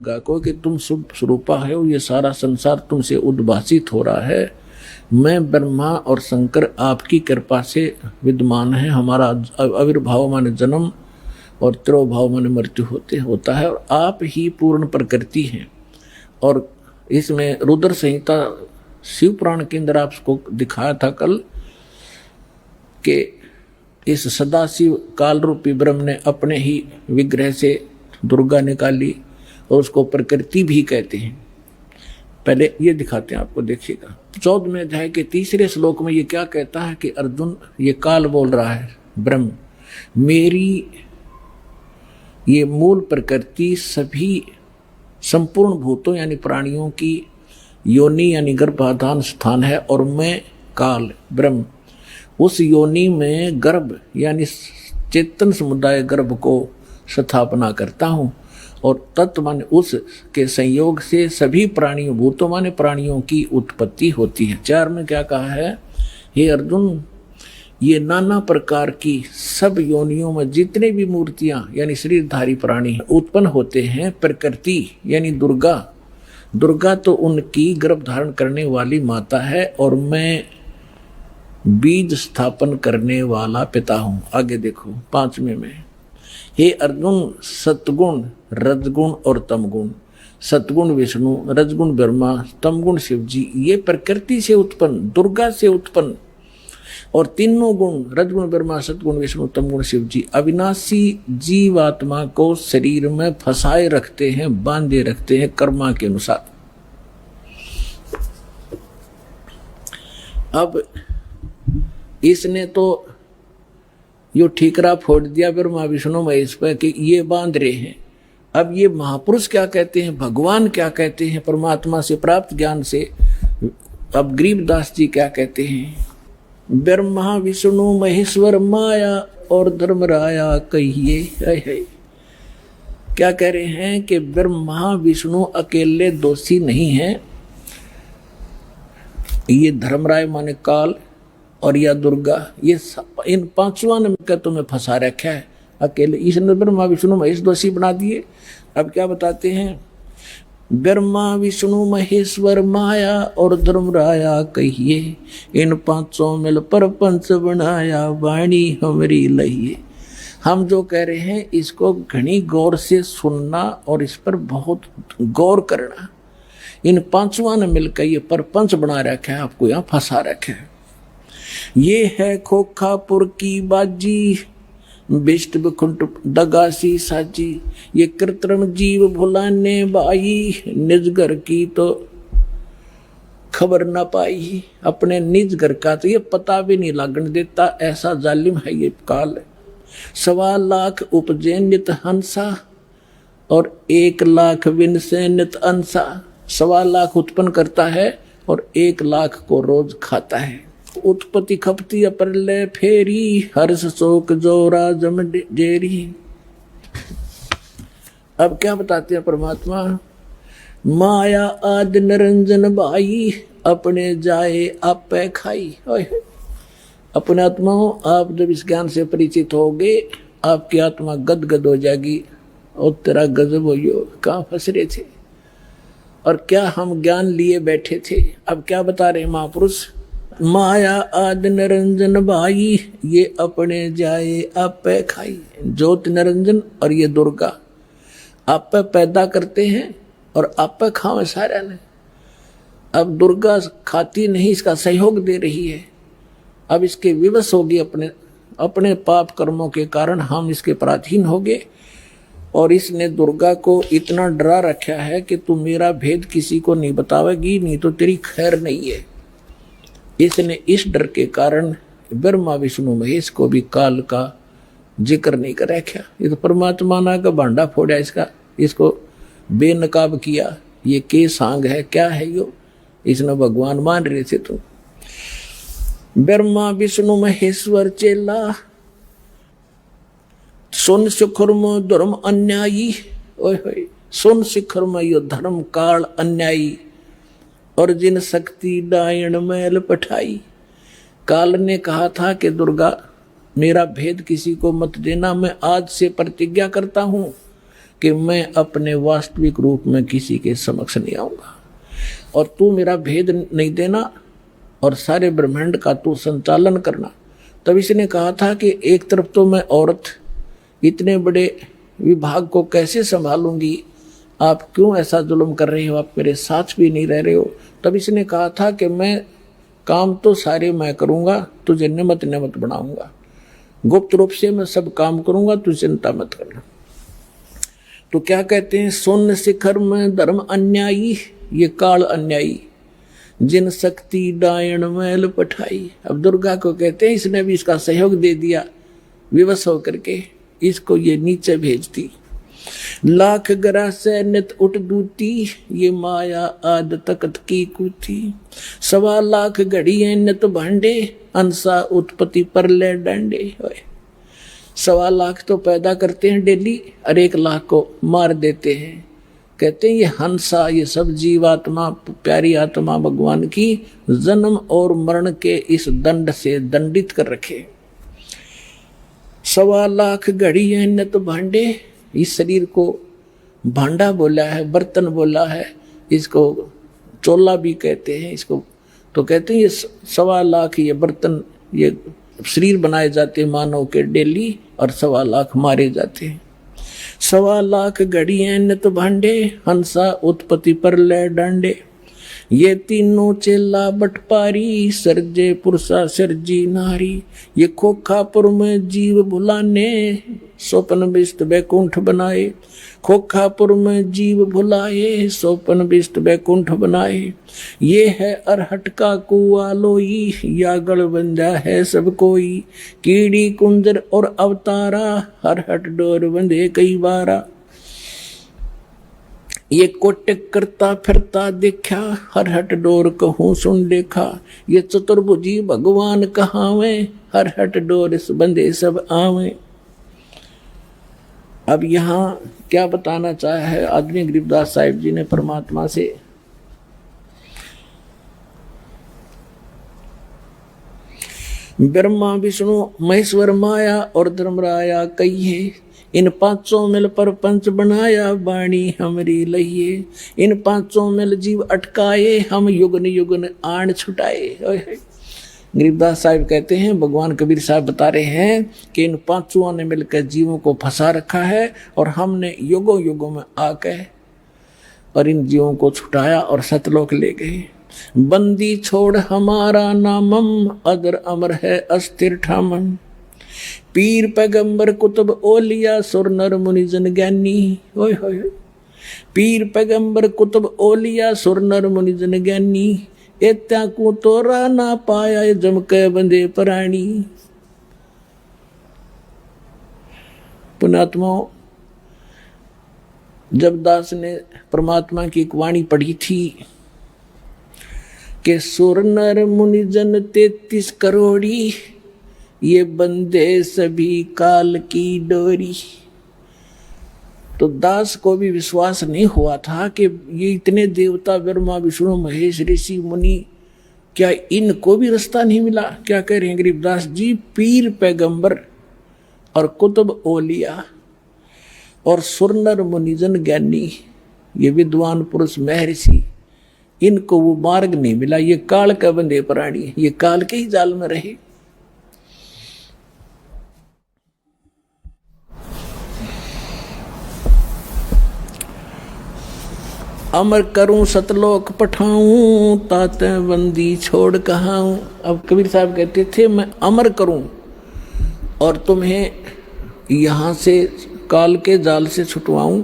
को कि तुम शुभ स्वरूपा हो, ये सारा संसार तुमसे उद्भासित हो रहा है। मैं ब्रह्मा और शंकर आपकी कृपा से विद्यमान है। हमारा आविर्भाव माने जन्म और तिरोभाव माने मृत्यु होता है और आप ही पूर्ण प्रकृति हैं। और इसमें रुद्र संहिता शिव पुराण के अंदर आपको दिखाया था कल कि इस सदाशिव काल रूपी ब्रह्म ने अपने ही विग्रह से दुर्गा निकाली और उसको प्रकृति भी कहते हैं। पहले ये दिखाते हैं आपको, देखिएगा 14वें अध्याय के 3 श्लोक में ये क्या कहता है कि अर्जुन, ये काल बोल रहा है ब्रह्म, मेरी ये मूल प्रकृति सभी संपूर्ण भूतों यानी प्राणियों की योनि यानी गर्भाधान स्थान है और मैं काल ब्रह्म उस योनि में गर्भ यानी चेतन समुदाय गर्भ को स्थापना करता हूँ और तत्व माने उस के संयोग से सभी प्राणियों भूतों माने प्राणियों की उत्पत्ति होती है। 4 में क्या कहा है, हे अर्जुन, ये नाना प्रकार की सब योनियों में जितने भी मूर्तियां यानी शरीरधारी प्राणी उत्पन्न होते हैं, प्रकृति यानी दुर्गा तो उनकी गर्भ धारण करने वाली माता है और मैं बीज स्थापन करने वाला पिता हूं। आगे देखो 5वें में, हे अर्जुन, सतगुण रजगुण और तमगुण, सतगुण विष्णु, रजगुण ब्रह्मा, तमगुण शिव जी, ये प्रकृति से उत्पन्न दुर्गा से उत्पन्न और तीनों गुण रजगुण ब्रह्मा सतगुण विष्णु तमगुण शिव जी अविनाशी जीवात्मा को शरीर में फंसाए रखते हैं, बांधे रखते हैं कर्मा के अनुसार। अब इसने तो यो ठीकरा फोड़ दिया ब्रह्मा विष्णु महेश पर कि ये बांध रहे हैं। अब ये महापुरुष क्या कहते हैं, भगवान क्या कहते हैं, परमात्मा से प्राप्त ज्ञान से अब गरीबदास जी क्या कहते हैं, ब्रह्मा विष्णु महेश्वर माया और धर्मराया कहिए। क्या कह रहे हैं कि ब्रह्मा विष्णु अकेले दोषी नहीं हैं, ये धर्मराय माने काल और या दुर्गा, ये इन पांचवां ने तुम्हें फंसा रखा है अकेले। इसने ब्रह्मा विष्णु महेश दोषी बना दिए। अब क्या बताते हैं, ब्रह्मा विष्णु महेश्वर माया और धर्मराया कहिए, इन पांचों मिल पर पंच बनाया वाणी हमारी लहिए। हम जो कह रहे हैं इसको घनी गौर से सुनना और इस पर बहुत गौर करना। इन पांचवां ने मिलकर ये परपंच बना रखा है, आपको यहाँ फंसा रखा है। ये है खोखापुर की बाजी, बिष्ट बखुंट दगासी साजी, ये कृत्रिम जीव भुलाने बाई, निज घर की तो खबर ना पाई। अपने निज घर का तो ये पता भी नहीं लागण देता, ऐसा जालिम है ये काल। 1.25 लाख उपजे नित हंसा और 1 लाख विन से नित अंसा। 1.25 लाख उत्पन्न करता है और 1 लाख को रोज खाता है। उत्पत्ति खपती अप्रलय फेरी, हर्ष शोक जोरा जम जेरी। अब क्या बताते हैं परमात्मा, माया आदि निरंजन भाई, अपने जाए आप खाई। अपने आत्माओं, आप जब इस ज्ञान से परिचित होगे आपकी आत्मा गदगद हो जाएगी और तेरा गजब हो, कहाँ फंस रहे थे और क्या हम ज्ञान लिए बैठे थे। अब क्या बता रहे महापुरुष, माया आदि निरंजन भाई, ये अपने जाए आप खाई। ज्योत निरंजन और ये दुर्गा आप पैदा करते हैं और आप खावे सारा ने। अब दुर्गा खाती नहीं, इसका सहयोग दे रही है। अब इसके विवश होगी, अपने पाप कर्मों के कारण हम इसके पराधीन हो गए और इसने दुर्गा को इतना डरा रखा है कि तू मेरा भेद किसी को नहीं बतावेगी, नहीं तो तेरी खैर नहीं है। इसने इस डर के कारण ब्रह्मा विष्णु महेश को भी काल का जिक्र नहीं कर रखा। ये तो परमात्मा ना का भांडा फोड़ा, इसको बेनकाब किया। ये के सांग है, क्या है यो, इसने भगवान मान रहे थे। तो ब्रह्मा विष्णु महेश्वर चेला, सुन शिखर में धर्म अन्यायी। ओए सुन शिखर में यो धर्म काल अन्यायी और जिन शक्ति डायण मैल पठाई। काल ने कहा था कि दुर्गा मेरा भेद किसी को मत देना, मैं आज से प्रतिज्ञा करता हूं कि मैं अपने वास्तविक रूप में किसी के समक्ष नहीं आऊंगा और तू मेरा भेद नहीं देना और सारे ब्रह्मांड का तू संचालन करना। तब इसने कहा था कि एक तरफ तो मैं औरत इतने बड़े विभाग को कैसे संभालूंगी, आप क्यों ऐसा जुल्म कर रहे हो, आप मेरे साथ भी नहीं रह रहे हो। तब इसने कहा था कि मैं काम तो सारे मैं करूंगा, तुझे नियमित नियमित बनाऊंगा, गुप्त रूप से मैं सब काम करूंगा, तू चिंता मत करना। तो क्या कहते हैं, सोन शिखर में धर्म अन्यायी, ये काल अन्यायी, जिन शक्ति डायण मैल पठाई। अब दुर्गा को कहते हैं इसने भी इसका सहयोग दे दिया, विवश होकर के इसको ये नीचे भेजती। लाख गरा से नित उठ दूती, ये माया आद तकत की कूती। 1.25 लाख घड़िए नित भांडे, अंसा उत्पत्ति पर ले डांडे। 1.25 लाख तो पैदा करते हैं डेली और 1 लाख को मार देते हैं। कहते हैं ये हंसा, ये सब जीवात्मा, प्यारी आत्मा भगवान की जन्म और मरण के इस दंड से दंडित कर रखे। 1.25 लाख घड़िए नित भांडे, इस शरीर को भांडा बोला है, बर्तन बोला है, इसको चोला भी कहते हैं इसको। तो कहते हैं ये 1.25 लाख ये बर्तन, ये शरीर बनाए जाते हैं मानव के डेली और 1.25 लाख मारे जाते हैं। 1.25 लाख घड़िए नित भांडे, हंसा उत्पत्ति पर ले डांडे। ये तीनों चेला बटपारी, सर्जे पुरुषा सर्जी नारी। ये खोखापुर में जीव भुलाने, स्वप्न बिस्त बैकुंठ बनाए। खोखापुर में जीव भुलाए, स्वप्न बिस्त बैकुंठ बनाए। ये है अरहट का कुआ लोई, या गढ़ बंधा है सब कोई। कीड़ी कुंजर और अवतारा, हरहट डोर बंधे कई बारा। ये कोटिक करता फिरता देखा, हरहट डोर कहूँ सुन देखा। ये चतुर्भुजी भगवान कहावे, हरहट डोर इस बंदे सब आवे। अब यहाँ क्या बताना चाहा है आदमी गरीबदास साहिब जी ने परमात्मा से, ब्रह्मा विष्णु महेश्वर माया और धर्मराया कहिए। इन 500 मिल पर पंच बनाया, वाणी हमरी लइए। इन 500 मिल जीव अटकाए, हम युगन युगन आण छुटाए। गरीबदास साहिब कहते हैं, भगवान कबीर साहब बता रहे हैं कि इन 500 ने मिलकर जीवों को फंसा रखा है और हमने युगों युगों में आकर और इन जीवों को छुटाया और सतलोक ले गए। बंदी छोड़ हमारा नामम, अदर अमर है अस्थिर ठामम। पीर पैगंबर कुतुब ओलिया, सुर नर मुनि जन ज्ञानी। ओए होए, पीर पैगंबर कुतुब ओलिया, सुर नर मुनि जन ज्ञानी। एत्या को तोरा ना पाया, जम के बंदे प्राणी। पुणात्माओं, जब दास ने परमात्मा की एक वाणी पढ़ी थी कि सुर नर मुनि जन 33 करोड़ी, ये बंदे सभी काल की डोरी। तो दास को भी विश्वास नहीं हुआ था कि ये इतने देवता ब्रह्मा विष्णु महेश ऋषि मुनि, क्या इनको भी रास्ता नहीं मिला। क्या कह रहे हैं गरीबदास जी, पीर पैगंबर और कुतुब ओलिया और सुरनर मुनिजन ज्ञानी, ये विद्वान पुरुष महर्षि, इनको वो मार्ग नहीं मिला। ये काल का बंदे प्राणी, ये काल के ही जाल में रहे। अमर करूं सतलोक पठाऊं, ताते बंदी छोड़ कहाऊं। अब कबीर साहब कहते थे मैं अमर करूं और तुम्हें यहाँ से काल के जाल से छुटवाऊं,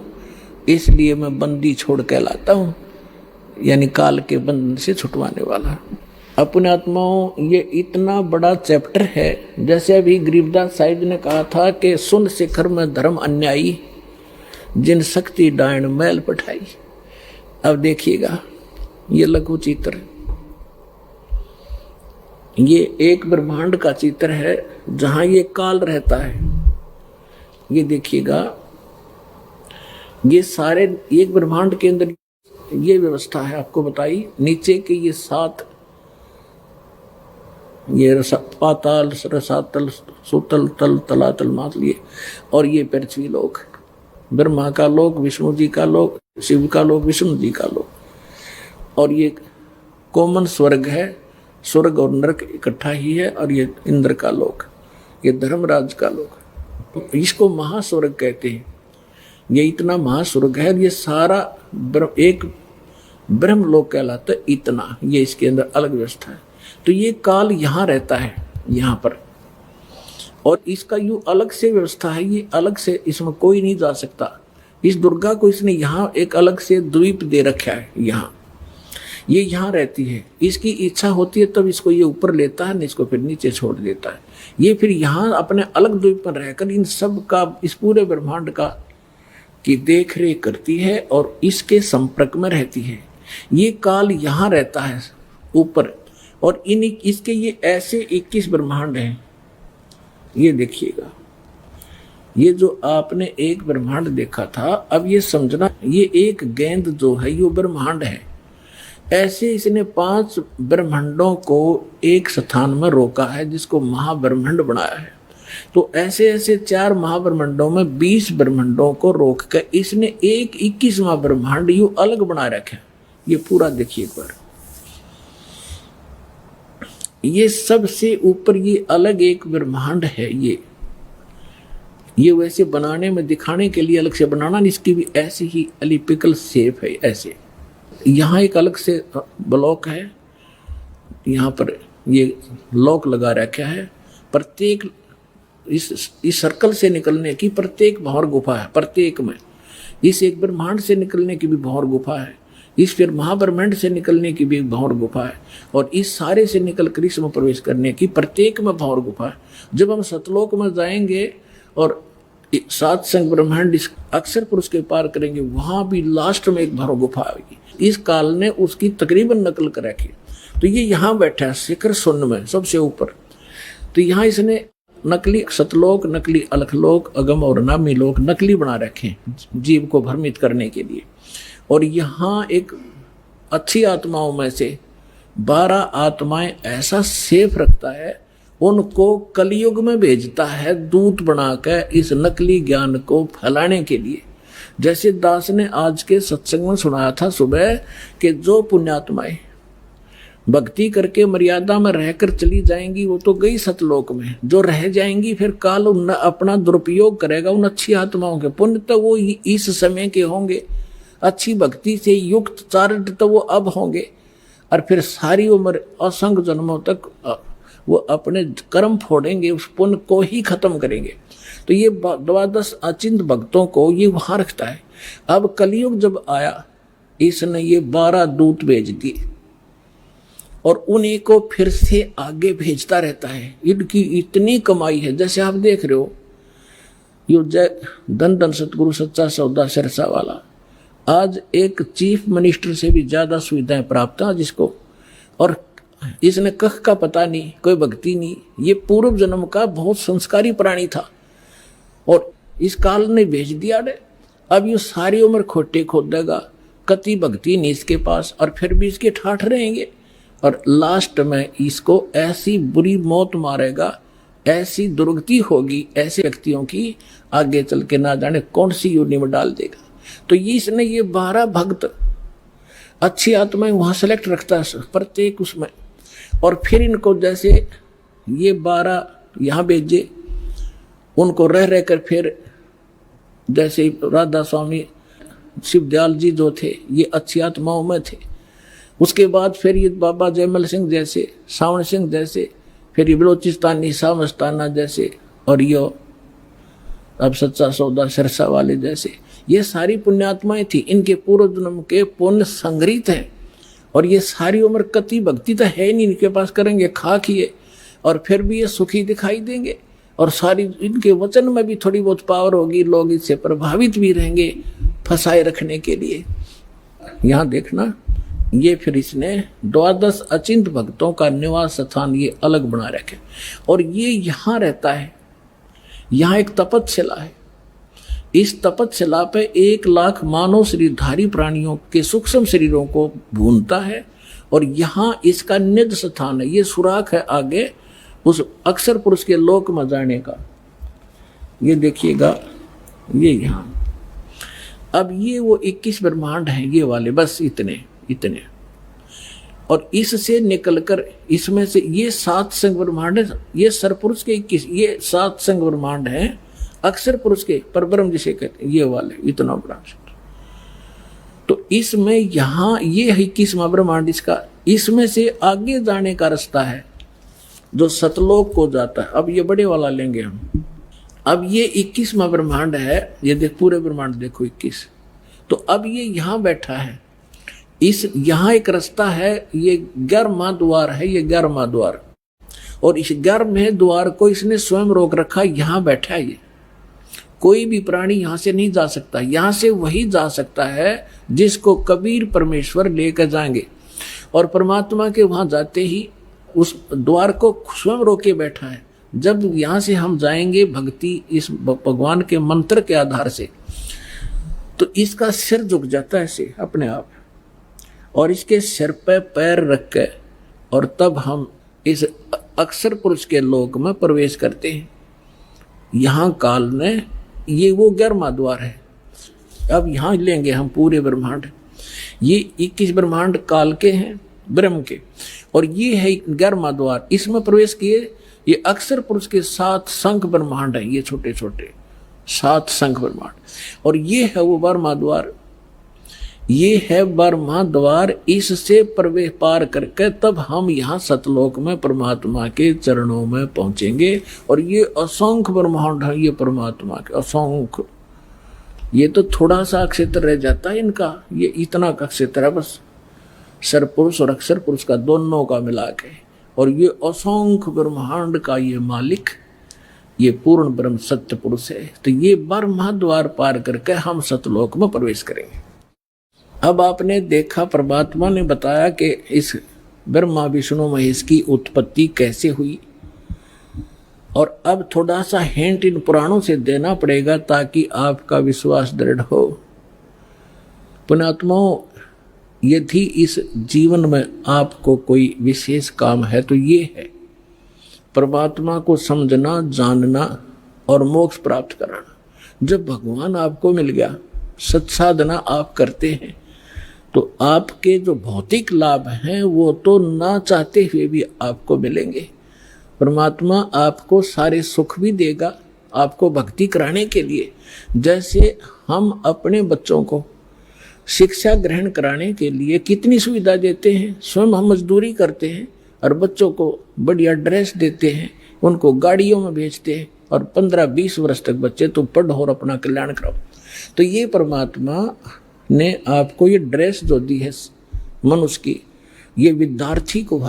इसलिए मैं बंदी छोड़ कहलाता हूं, यानी काल के बंधन से छुटवाने वाला। अपने आत्माओं, ये इतना बड़ा चैप्टर है। जैसे अभी गरीबदास साहिब ने कहा था कि सुन शिखर में धर्म अन्यायी, जिन शक्ति डायण मैल पठाई। अब देखिएगा ये लघु चित्र, ये एक ब्रह्मांड का चित्र है जहां ये काल रहता है। ये देखिएगा, ये सारे एक ब्रह्मांड के अंदर ये व्यवस्था है। आपको बताई नीचे के ये 7, ये पाताल, रसातल, सुतल, तल, तलातल, मातल, ये और ये पृथ्वी लोक, ब्रह्मा का लोक, विष्णु जी का लोक, शिव का लोक, विष्णु जी का लोक। और ये कॉमन स्वर्ग है, स्वर्ग और नरक इकट्ठा ही है। और ये इंद्र का लोक, ये धर्मराज का लोक, इसको महास्वर्ग कहते हैं। ये इतना महास्वर्ग है, ये सारा एक ब्रह्म लोक कहलाता है। इतना ये इसके अंदर अलग व्यवस्था है। तो ये काल यहाँ रहता है, यहाँ पर, और इसका यूं अलग से व्यवस्था है। ये अलग से, इसमें कोई नहीं जा सकता। इस दुर्गा को इसने यहाँ एक अलग से द्वीप दे रखा है। यहाँ ये यहाँ रहती है, इसकी इच्छा होती है तब इसको ये ऊपर लेता है, नहीं इसको फिर नीचे छोड़ देता है। ये फिर यहाँ अपने अलग द्वीप पर रहकर इन सब का, इस पूरे ब्रह्मांड का की देख रेख करती है और इसके संपर्क में रहती है। ये काल यहाँ रहता है ऊपर, और इसके ये ऐसे 21 ब्रह्मांड हैं। ये देखिएगा, ये जो आपने एक ब्रह्मांड देखा था, अब ये समझना, ये एक गेंद जो है ये ब्रह्मांड है। ऐसे इसने 5 ब्रह्मांडों को एक स्थान में रोका है, जिसको महाब्रह्मांड बनाया है। तो ऐसे ऐसे 4 महाब्रह्मांडों में 20 ब्रह्मांडों को रोक कर इसने एक 21वां ब्रह्मांड यूं अलग बना रखा है। ये पूरा देखिए एक बार, ये सबसे ऊपर ये अलग एक ब्रह्मांड है। ये वैसे बनाने में, दिखाने के लिए अलग से बनाना, इसकी भी ऐसी ही एलिप्टिकल शेप है। ऐसे यहाँ एक अलग से ब्लॉक है, यहाँ पर ये लॉक लगा रखा है। प्रत्येक इस सर्कल से निकलने की प्रत्येक भंवर गुफा है, प्रत्येक में। इस एक ब्रह्मांड से निकलने की भी भंवर गुफा है, इस फिर महाब्रह्मांड से निकलने की भी भंवर गुफा है, और इस सारे से निकल कर इसमें प्रवेश करने की प्रत्येक में भंवर गुफा है। जब हम सतलोक में जाएंगे और 7 संग ब्रह्मांड अक्षर पुरुष के पार करेंगे, वहां भी लास्ट में एक भंवर गुफा आएगी। इस काल ने उसकी तकरीबन नकल कर रखी। तो ये यहाँ बैठा है शिखर शून्य में, सबसे ऊपर। तो यहाँ इसने नकली सतलोक, नकली अलखलोक, अगम और नामी लोक नकली बना रखे जीव को भ्रमित करने के लिए। और यहाँ एक अच्छी आत्माओं में से 12 आत्माएं ऐसा सेफ रखता है, उनको कलयुग में भेजता है दूत बनाकर इस नकली ज्ञान को फैलाने के लिए। जैसे दास ने आज के सत्संग में सुनाया था सुबह कि जो पुण्यात्माएं भक्ति करके मर्यादा में रहकर चली जाएंगी वो तो गई सतलोक में, जो रह जाएंगी फिर काल उन अपना दुरुपयोग करेगा उन अच्छी आत्माओं के। पुण्य तो वो इस समय के होंगे, अच्छी भक्ति से युक्त चारित्र तो वो अब होंगे, और फिर सारी उम्र असंख्य जन्मों तक वो अपने कर्म फोड़ेंगे, उस पुण्य को ही खत्म करेंगे। तो ये 12 अचिंत भक्तों को ये वहां रखता है। अब कलयुग जब आया, इसने ये 12 दूत भेज दिए और उन्हीं को फिर से आगे भेजता रहता है। इनकी इतनी कमाई है, जैसे आप देख रहे हो यो जय धन धन सतगुरु सच्चा सौदा सिरसा वाला, आज एक चीफ मिनिस्टर से भी ज्यादा सुविधाएं प्राप्त है जिसको, और इसने कख का पता नहीं, कोई भक्ति नहीं। ये पूर्व जन्म का बहुत संस्कारी प्राणी था और इस काल ने भेज दिया ने। अब ये सारी उम्र खोटे खोदेगा, कति भक्ति नहीं इसके पास, और फिर भी इसके ठाठ रहेंगे, और लास्ट में इसको ऐसी बुरी मौत मारेगा, ऐसी दुर्गति होगी ऐसे व्यक्तियों की, आगे चल के ना जाने कौन सी योनि में डाल देगा। तो ये इसने ये 12 भक्त अच्छी आत्माएं वहां सेलेक्ट रखता है प्रत्येक उसमें, और फिर इनको जैसे ये 12 यहाँ भेजे, उनको रह रहकर फिर जैसे राधा स्वामी शिवदयाल जी जो थे ये अच्छी आत्माओं में थे। उसके बाद फिर ये बाबा जयमल सिंह जैसे, सावण सिंह जैसे, फिर ये बलोचिस्तानी सामस्ताना जैसे, और यो अब सच्चा सौदा सिरसा वाले जैसे, ये सारी पुण्यात्माएं थी। इनके पूर्व जन्म के पुण्य संग्रहित हैं, और ये सारी उम्र कति भक्ति तो है नहीं इनके पास, करेंगे खा खिए, और फिर भी ये सुखी दिखाई देंगे, और सारी इनके वचन में भी थोड़ी बहुत पावर होगी, लोग इससे प्रभावित भी रहेंगे फंसाए रखने के लिए। यहाँ देखना, ये फिर इसने 12 अचिंत भक्तों का निवास स्थान ये अलग बना रखे, और ये यहाँ रहता है। यहाँ एक तपस्या है, इस तपस्या पे 1 लाख मानव शरीरधारी प्राणियों के सूक्ष्म शरीरों को भूनता है, और यहाँ इसका निज स्थान है। ये सुराख है आगे उस अक्षर पुरुष के लोक में जाने का। ये देखिएगा, ये यहाँ अब ये वो 21 ब्रह्मांड हैं ये वाले, बस इतने इतने। और इससे निकलकर इसमें से ये 7 संग ब्रह्मांड है, ये सरपुरुष के 21, ये 7 संग ब्रह्मांड हैं अक्षर पुरुष के, परब्रह्म जिसे कहते हैं, ये वाले इतना बड़ा। तो इसमें यहाँ ये 21वां ब्रह्मांड इसका, इसमें से आगे जाने का रास्ता है जो सतलोक को जाता है। अब ये बड़े वाला लेंगे हम। अब ये 21वां ब्रह्मांड है, ये देख पूरे ब्रह्मांड देखो 21। तो अब ये यहाँ बैठा है, इस यहाँ एक रास्ता है, ये 11वां द्वार है, ये 11वां द्वार। और इस 11वें द्वार को इसने स्वयं रोक रखा, यहाँ बैठा है ये। कोई भी प्राणी यहाँ से नहीं जा सकता, यहाँ से वही जा सकता है जिसको कबीर परमेश्वर लेकर जाएंगे। और परमात्मा के वहां जाते ही उस द्वार को स्वयं रोके बैठा है। जब यहाँ से हम जाएंगे भक्ति इस भगवान के मंत्र के आधार से, तो इसका सिर झुक जाता है ऐसे अपने आप, और इसके सिर पे पैर रख के, और तब हम इस अक्षर पुरुष के लोक में प्रवेश करते हैं। यहाँ काल ने ये वो 11वां द्वार है। अब यहाँ लेंगे हम पूरे ब्रह्मांड, ये 21 ब्रह्मांड काल के हैं ब्रह्म के, और ये है 11वां द्वार। इसमें प्रवेश किए, ये अक्षर पुरुष के 7 संख ब्रह्मांड है, ये छोटे छोटे 7 संख ब्रह्मांड। और ये है वो 12वां द्वार, ये है 12वां द्वार। इससे प्रवेश पार करके तब हम यहाँ सतलोक में परमात्मा के चरणों में पहुंचेंगे। और ये असंख्य ब्रह्मांड है, ये परमात्मा के असंख्य। ये तो थोड़ा सा क्षेत्र रह जाता है इनका, ये इतना का क्षेत्र है बस, सरपुरुष और अक्षर पुरुष का दोनों का मिला के। और ये असंख्य ब्रह्मांड का ये मालिक, ये पूर्ण ब्रह्म सत्य पुरुष है। तो ये 12वां द्वार पार करके हम सतलोक में प्रवेश करेंगे। अब आपने देखा परमात्मा ने बताया कि इस ब्रह्मा विष्णु महेश की उत्पत्ति कैसे हुई, और अब थोड़ा सा हिंट इन पुराणों से देना पड़ेगा ताकि आपका विश्वास दृढ़ हो। पुण्यात्माओं, यदि इस जीवन में आपको कोई विशेष काम है तो ये है परमात्मा को समझना, जानना और मोक्ष प्राप्त कराना। जब भगवान आपको मिल गया, सत्साधना आप करते हैं, तो आपके जो भौतिक लाभ हैं वो तो ना चाहते हुए भी आपको मिलेंगे। परमात्मा आपको सारे सुख भी देगा आपको भक्ति कराने के लिए। जैसे हम अपने बच्चों को शिक्षा ग्रहण कराने के लिए कितनी सुविधा देते हैं, स्वयं हम मजदूरी करते हैं और बच्चों को बढ़िया ड्रेस देते हैं, उनको गाड़ियों में भेजते हैं, और 15-20 वर्ष तक बच्चे तो पढ़ो और अपना कल्याण कराओ। तो ये परमात्मा ने आपको ये ड्रेस जो दी है मनुष्य की, ये विद्यार्थी को,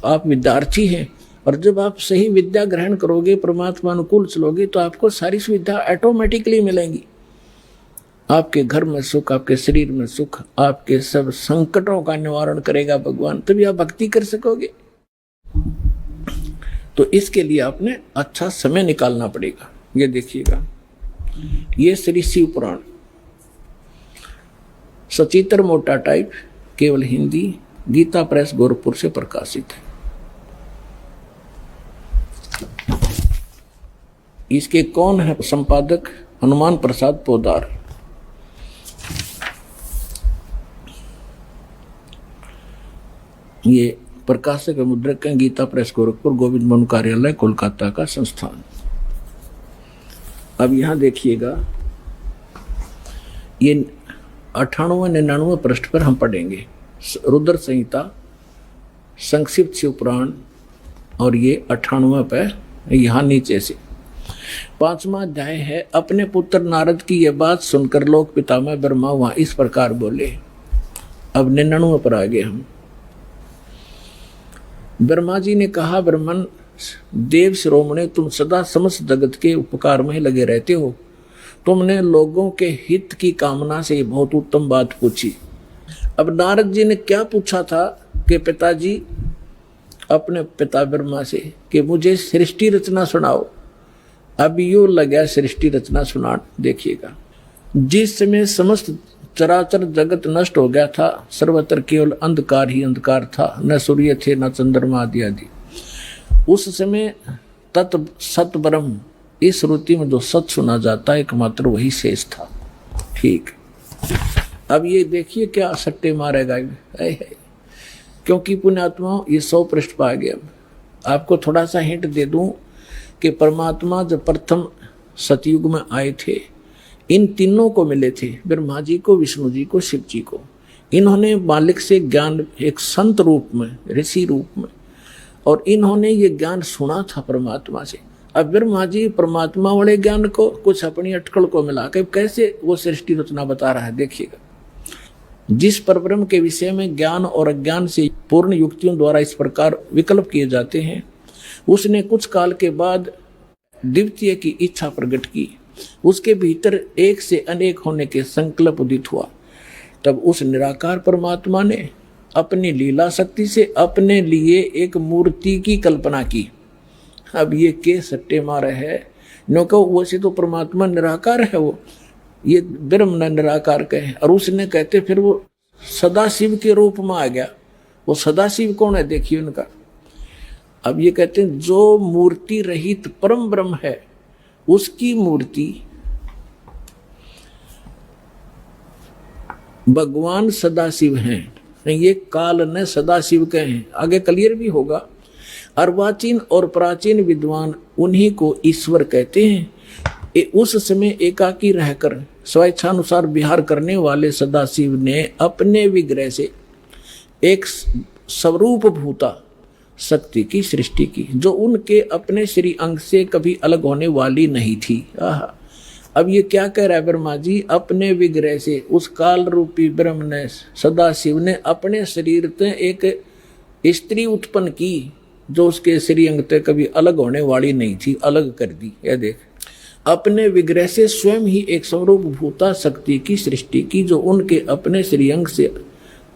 आप विद्यार्थी हैं, और जब आप सही विद्या ग्रहण करोगे, परमात्मा अनुकूल चलोगे, तो आपको सारी सुविधा ऑटोमेटिकली मिलेंगी। आपके घर में सुख, आपके शरीर में सुख, आपके सब संकटों का निवारण करेगा भगवान, तभी आप भक्ति कर सकोगे। तो इसके लिए आपने अच्छा समय निकालना पड़ेगा। ये देखिएगा, ये श्री शिव पुराण सचित्र मोटा टाइप, केवल हिंदी, गीता प्रेस गोरखपुर से प्रकाशित है। इसके कौन है संपादक? हनुमान प्रसाद पोदार। ये प्रकाशक मुद्रक है गीता प्रेस गोरखपुर, गोविंद मोहन कार्यालय, कोलकाता का संस्थान। अब यहां देखिएगा, ये 98-99 पृष्ठ पर हम पढ़ेंगे रुद्र संहिता, संक्षिप्त शिव पुराण, और ये 98 पे यहाँ नीचे से 5वां अध्याय है। अपने पुत्र नारद की यह बात सुनकर लोक पितामह ब्रह्मा वहां इस प्रकार बोले। अब 99 पर आ गए हम। ब्रह्मा जी ने कहा, ब्रह्मन देव शिरोमणे, तुम सदा समस्त जगत के उपकार में लगे रहते हो। तुमने लोगों के हित की कामना से बहुत उत्तम बात पूछी। अब नारद जी ने क्या पूछा था कि पिताजी, अपने पिता ब्रह्मा से, कि मुझे सृष्टि रचना सुनाओ। अब यूं लगा सृष्टि रचना सुना। देखिएगा, जिस समय समस्त चराचर जगत नष्ट हो गया था, सर्वत्र केवल अंधकार ही अंधकार था, न सूर्य थे न चंद्रमा आदि आदि, उस समय तत् सत ब्रह्म, इस श्रुति में जो सत सुना जाता है एकमात्र वही शेष था। ठीक, अब ये देखिए क्या सट्टे मारेगा है। क्योंकि पुण्यात्मा ये 100 पृष्ठ पा गया। आपको थोड़ा सा हिंट दे दूं कि परमात्मा जब प्रथम सतयुग में आए थे, इन तीनों को मिले थे, ब्रह्मा जी को, विष्णु जी को, शिव जी को। इन्होंने मालिक से ज्ञान एक संत रूप में, ऋषि रूप में, और इन्होंने ये ज्ञान सुना था परमात्मा से। अब ब्रह्मा जी परमात्मा वाले ज्ञान को कुछ अपनी अटकल को मिला के कैसे वो सृष्टि रचना बता रहा है। देखिएगा, जिस परब्रह्म के विषय में ज्ञान और अज्ञान से पूर्ण युक्तियों द्वारा इस प्रकार विकल्प किए जाते हैं, उसने कुछ काल के बाद द्वितीय की इच्छा प्रकट की। उसके भीतर एक से अनेक होने के संकल्प उदित हुआ। तब उस निराकार परमात्मा ने अपनी लीला शक्ति से अपने लिए एक मूर्ति की कल्पना की। अब ये के सट्टे मारे है, नो कहो वैसे तो परमात्मा निराकार है, वो ये ब्रह्म निराकार कहे, और उसने कहते फिर वो सदाशिव के रूप में आ गया। वो सदाशिव कौन है देखिए उनका। अब ये कहते हैं जो मूर्ति रहित परम ब्रह्म है, उसकी मूर्ति भगवान सदाशिव हैं। ये काल ने सदाशिव कहे हैं, आगे क्लियर भी होगा। अर्वाचीन और प्राचीन विद्वान उन्हीं को ईश्वर कहते हैं। उस समय एकाकी रहकर स्वेच्छानुसार विहार करने वाले सदाशिव ने अपने विग्रह से एक स्वरूप भूता शक्ति की सृष्टि की, जो उनके अपने श्री अंग से कभी अलग होने वाली नहीं थी। अब ये क्या कह रहा है ब्रह्मा जी, अपने विग्रह से उस काल रूपी ब्रह्म ने, सदाशिव ने अपने शरीर से एक स्त्री उत्पन्न की, जो उसके श्री अंग से कभी अलग होने वाली नहीं थी, अलग कर दी। यह देख, अपने विग्रह से स्वयं ही एक स्वरूप भूता शक्ति की सृष्टि की, जो उनके अपने श्रीअंग से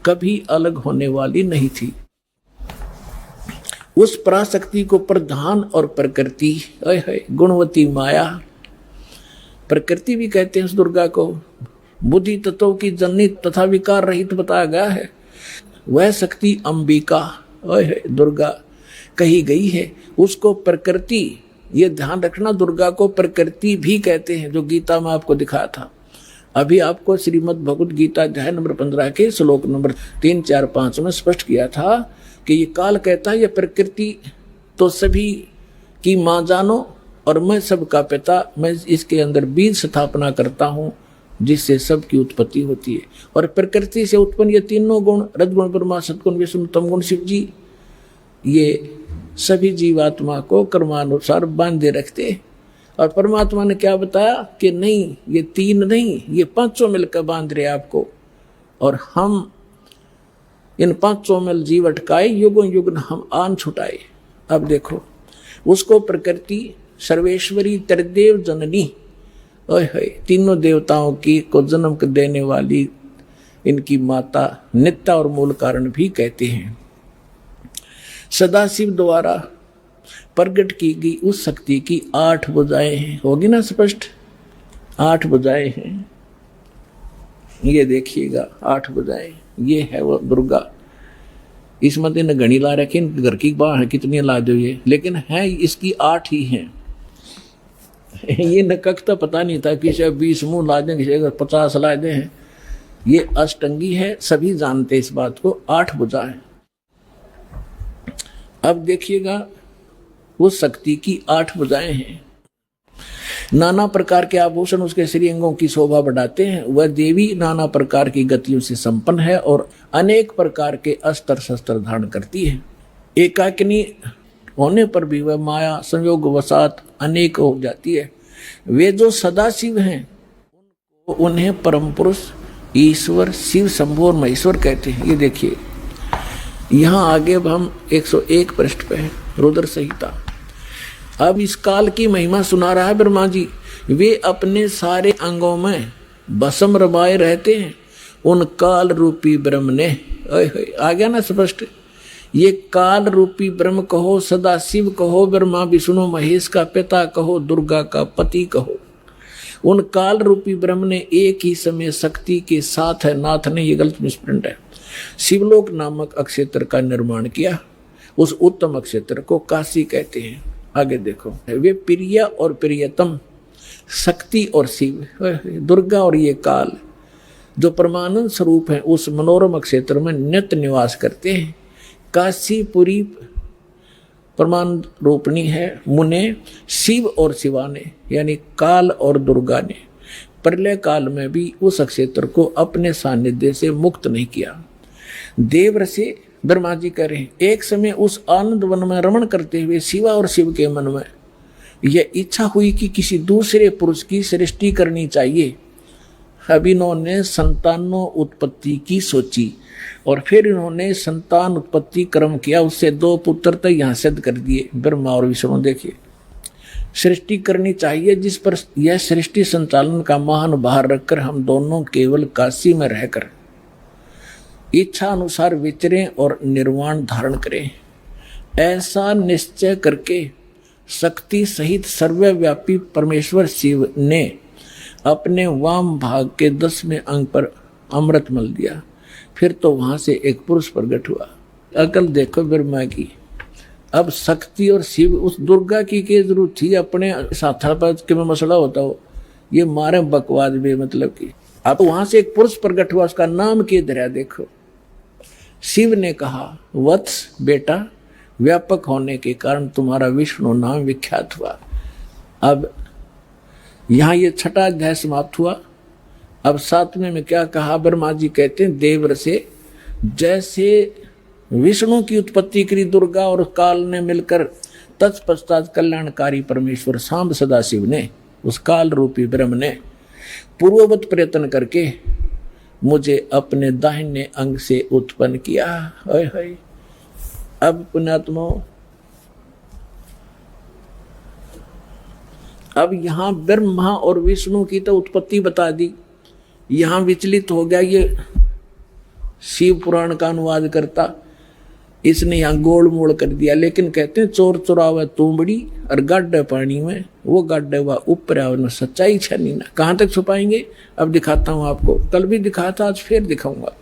कभी अलग होने वाली नहीं थी। उस पराशक्ति को प्रधान और प्रकृति, गुणवती माया, प्रकृति भी कहते हैं उस दुर्गा को। बुद्धि तत्वों की जननी तथा विकार रहित बताया गया है। वह शक्ति अंबिका दुर्गा कही गई है। उसको प्रकृति, ये ध्यान रखना, दुर्गा को प्रकृति भी कहते हैं, जो गीता में आपको दिखाया था। अभी आपको श्रीमद् भगवद गीता अध्याय नंबर 15 के श्लोक नंबर 3, 4, 5 में स्पष्ट किया था कि ये काल कहता है, ये प्रकृति तो सभी की माँ जानो और मैं सबका पिता, मैं इसके अंदर बीज स्थापना करता हूँ जिससे सबकी उत्पत्ति होती है। और प्रकृति से उत्पन्न ये तीनों गुण, रजगुण ब्रह्मा, सतगुण विष्णु, तमगुण शिव जी, ये सभी जीवात्मा को कर्मानुसार बांधे रखते हैं। और परमात्मा ने क्या बताया कि नहीं, ये 3 नहीं, ये 5 मिलकर बांध रहे आपको। और हम इन 5 मिल जीव अटकाए, युगों युग हम आन छुटाए। अब देखो, उसको प्रकृति सर्वेश्वरी त्रिदेव जननी, तीनों देवताओं की को जन्म देने वाली इनकी माता, नित्या और मूल कारण भी कहते हैं। सदाशिव द्वारा प्रकट की गई उस शक्ति की 8 भुजाएं हैं। होगी ना स्पष्ट, 8 भुजाएं हैं। ये देखिएगा 8 भुजाएं, ये है वो दुर्गा। इसमें ने घनी ला रखी, घर की बात है कितनी ला दो ये, लेकिन है इसकी 8 ही हैं। ये नकक तो पता नहीं था कि 20 मुंह ला दें, किसी 50 ला दें हैं। ये अष्टंगी है, सभी जानते इस बात को, 8 भुजा है। अब देखिएगा उस शक्ति की 8 भुजाएं हैं। नाना प्रकार के आभूषण उसके श्रीअंगों की शोभा बढ़ाते हैं। वह देवी नाना प्रकार की गतियों से संपन्न है और अनेक प्रकार के अस्त्र शस्त्र धारण करती है। एकाकिनी होने पर भी वह माया संयोग वसात अनेक हो जाती है। वे जो सदाशिव हैं उन्हें परम पुरुष, ईश्वर, शिव, शंभु और महेश्वर कहते हैं। ये देखिए यहाँ आगे हम 101 पृष्ठ पे हैं, रुद्र संहिता। अब इस काल की महिमा सुना रहा है ब्रह्मा जी। वे अपने सारे अंगों में भस्म रमाए रहते हैं। उन काल रूपी ब्रह्म ने, आ गया ना स्पष्ट, ये काल रूपी ब्रह्म कहो, सदाशिव कहो, ब्रह्मा विष्णु महेश का पिता कहो, दुर्गा का पति कहो, उन काल रूपी ब्रह्म ने एक ही समय शक्ति के साथ है, नाथ ने, ये गलत मिसप्रिंट है, शिवलोक नामक अक्षेत्र का निर्माण किया। उस उत्तम अक्षेत्र को काशी कहते हैं। आगे देखो, वे प्रिय और प्रियतम, शक्ति और शिव, दुर्गा और ये काल जो परमानंद स्वरूप है उस मनोरम क्षेत्र में नित्य निवास करते हैं। काशीपुरी परमानंद रूपणी है। मुने शिव और शिवा ने यानी काल और दुर्गा ने प्रलय काल में भी उस क्षेत्र को अपने सानिध्य से मुक्त नहीं किया। देवर्षि ब्रह्मा जी कह रहे हैं, एक समय उस आनंद वन में रमण करते हुए शिवा और शिव के मन में यह इच्छा हुई कि किसी दूसरे पुरुष की सृष्टि करनी चाहिए। अब इन्होंने संतानों उत्पत्ति की सोची और फिर इन्होंने संतान उत्पत्ति क्रम किया। उससे 2 पुत्र तो यहाँ सिद्ध कर दिए, ब्रह्मा और विष्णु। देखिए, सृष्टि करनी चाहिए जिस पर यह सृष्टि संचालन का महान भार रखकर हम दोनों केवल काशी में रहकर इच्छा अनुसार विचरें और निर्वाण धारण करें। ऐसा निश्चय करके शक्ति सहित सर्वव्यापी परमेश्वर शिव ने अपने वाम भाग के 10वें अंग पर अमृत मल दिया। फिर तो वहां से एक पुरुष प्रकट हुआ। अकल देखो ब्रह्मा की। अब शक्ति और शिव उस दुर्गा की जरूरत थी, अपने साथा पर के में मसला होता हो, ये मारे बकवाद में मतलब की। अब वहां से एक पुरुष प्रकट हुआ, उसका नाम के धरा देखो। शिव ने कहा, वत्स बेटा, व्यापक होने के कारण तुम्हारा विष्णु नाम विख्यात हुआ। अब यहाँ ये 6वां अध्याय समाप्त हुआ। अब 7वें में क्या कहा? ब्रह्मा जी कहते हैं, देवर से जैसे विष्णु की उत्पत्ति करी दुर्गा और काल ने मिलकर, तत्पश्चात कल्याणकारी परमेश्वर सांब सदाशिव ने, उस काल रूपी ब्रह्म ने पूर्ववत प्रयत्न करके मुझे अपने दाहिने अंग से उत्पन्न किया। हाय हाय। अब पुण्यात्मा, अब यहां ब्रह्मा और विष्णु की तो उत्पत्ति बता दी, यहां विचलित हो गया ये शिव पुराण का अनुवाद करता, इसने यहाँ गोल मोड़ कर दिया। लेकिन कहते हैं, चोर चुरावे तुमड़ी और गाड्डे पानी में, वो गाड्डे हुआ ऊपर आओ, सच्चाई छनी ना। कहाँ तक छुपाएंगे? अब दिखाता हूँ आपको, कल भी दिखाया था, आज फिर दिखाऊंगा।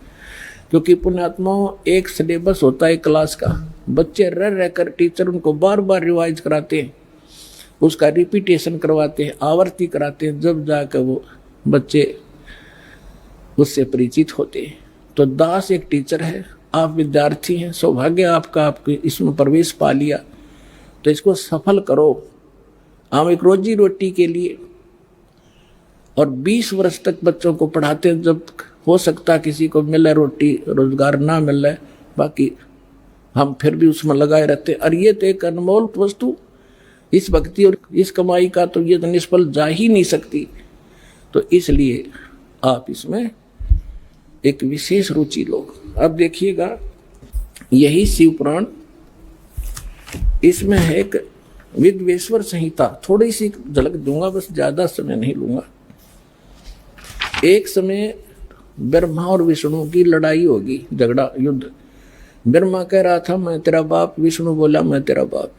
क्योंकि पुण्यात्माओं, एक सिलेबस होता है क्लास का, बच्चे रह रहकर टीचर उनको बार बार रिवाइज कराते हैं, उसका रिपीटेशन करवाते हैं, आवर्ती कराते हैं, जब जाकर वो बच्चे उससे परिचित होते हैं। तो दास एक टीचर है, आप विद्यार्थी हैं, सौभाग्य आपका, आपके इसमें प्रवेश पा लिया, तो इसको सफल करो। हम एक रोजी रोटी के लिए और 20 वर्ष तक बच्चों को पढ़ाते हैं, जब हो सकता किसी को मिले रोटी, रोजगार ना मिले, बाकी हम फिर भी उसमें लगाए रहते। और ये तो एक अनमोल वस्तु, इस भक्ति और इस कमाई का तो ये तो निष्फल जा ही नहीं सकती। तो इसलिए आप इसमें एक विशेष रुचि लो। अब देखिएगा, यही शिव पुराण, इसमें है एक विद्वेश्वर संहिता, थोड़ी सी झलक दूंगा, बस ज्यादा समय नहीं लूंगा। एक समय ब्रह्मा और विष्णु की लड़ाई होगी, झगड़ा, युद्ध। ब्रह्मा कह रहा था मैं तेरा बाप, विष्णु बोला मैं तेरा बाप।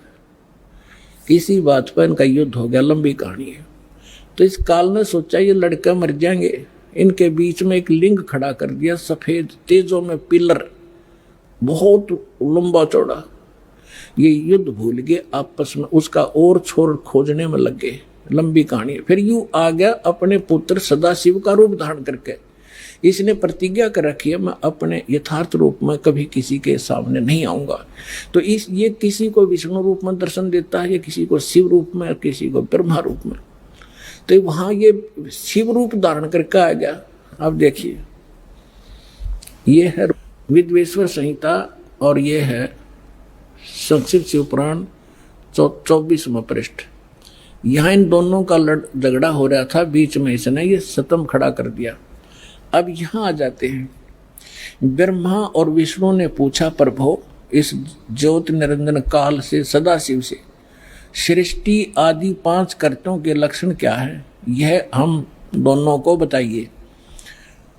किसी बात पर इनका युद्ध हो गया, लंबी कहानी है। तो इस काल ने सोचा ये लड़के मर जाएंगे, इनके बीच में एक लिंग खड़ा कर दिया, सफेद तेजों में पिलर, बहुत लंबा चौड़ा। ये युद्ध भूल गए आपस में, उसका और छोर खोजने में लग गए। लंबी कहानी है। फिर यूं आ गया अपने पुत्र सदाशिव का रूप धारण करके। इसने प्रतिज्ञा कर रखी है, मैं अपने यथार्थ रूप में कभी किसी के सामने नहीं आऊंगा। तो ये किसी को विष्णु रूप में दर्शन देता है, या किसी को शिव रूप में, और किसी को ब्रह्मा रूप में। तो वहां ये शिव रूप धारण करके आ गया। अब देखिए, ये है विद्वेश्वर संहिता और ये है संक्षिप्त शिव पुराण 24वां पृष्ठ। यहाँ इन दोनों का झगड़ा हो रहा था, बीच में इसने ये सतम खड़ा कर दिया। अब यहाँ आ जाते हैं। ब्रह्मा और विष्णु ने पूछा, प्रभु इस ज्योति निरंजन काल से, सदाशिव से, सृष्टि आदि 5 कर्तों के लक्षण क्या है, यह हम दोनों को बताइए।